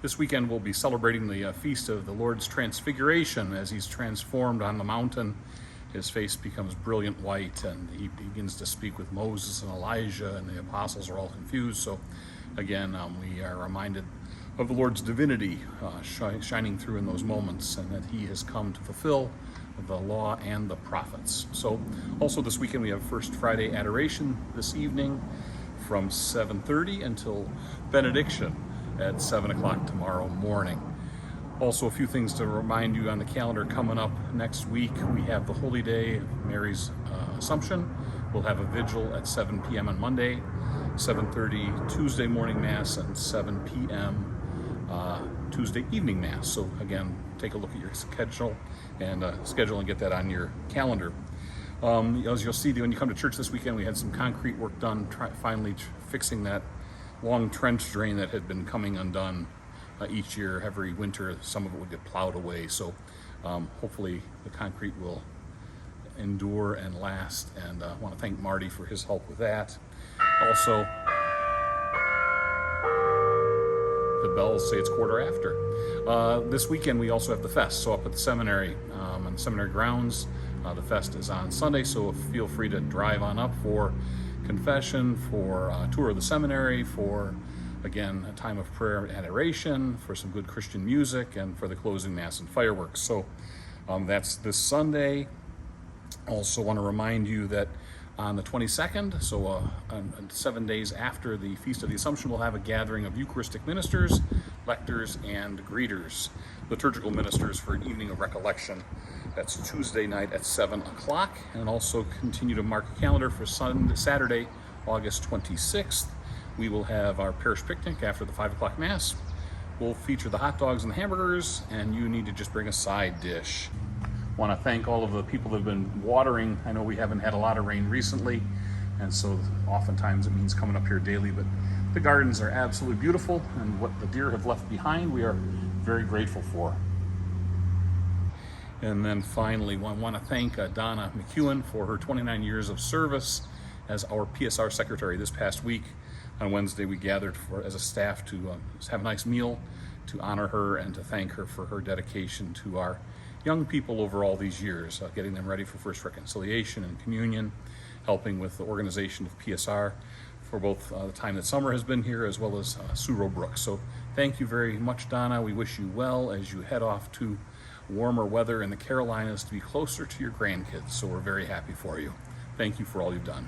This weekend we'll be celebrating the feast of the Lord's Transfiguration as he's transformed on the mountain. His face becomes brilliant white and he begins to speak with Moses and Elijah, and the apostles are all confused. So again, we are reminded of the Lord's divinity shining through in those moments, and that he has come to fulfill the law and the prophets. So also this weekend we have First Friday Adoration this evening from 7:30 until benediction at 7 o'clock tomorrow morning. Also, a few things to remind you on the calendar coming up next week. We have the Holy Day of Mary's Assumption. We'll have a vigil at 7 p.m. on Monday, 7:30 Tuesday morning Mass, and 7 p.m. Tuesday evening Mass. So again, take a look at your schedule and get that on your calendar. As you'll see, when you come to church this weekend, we had some concrete work done, finally fixing that long trench drain that had been coming undone each year. Every winter, some of it would get plowed away. So hopefully the concrete will endure and last. And I want to thank Marty for his help with that. Also, the bells say it's 1:15. This weekend we also have the fest. So up at the seminary, on the seminary grounds, the fest is on Sunday. So feel free to drive on up for confession, for a tour of the seminary, for again a time of prayer and adoration, for some good Christian music, and for the closing Mass and fireworks. So that's this Sunday. Also want to remind you that on the 22nd, so 7 days after the Feast of the Assumption, we'll have a gathering of Eucharistic ministers, lectors, and greeters, liturgical ministers, for an evening of recollection. That's Tuesday night at 7 o'clock. And also continue to mark a calendar for Saturday, August 26th. We will have our parish picnic after the 5 o'clock Mass. We'll feature the hot dogs and the hamburgers, and you need to just bring a side dish. Want to thank all of the people that have been watering. I know we haven't had a lot of rain recently, and so oftentimes it means coming up here daily, but the gardens are absolutely beautiful, and what the deer have left behind we are very grateful for. And then finally, I want to thank Donna McEwen for her 29 years of service as our PSR Secretary. This past week on Wednesday we gathered as a staff to have a nice meal to honor her and to thank her for her dedication to our young people over all these years, getting them ready for First Reconciliation and Communion, helping with the organization of PSR for both the time that Summer has been here as well as Sue Brooks. So thank you very much, Donna. We wish you well as you head off to warmer weather in the Carolinas to be closer to your grandkids. So we're very happy for you. Thank you for all you've done.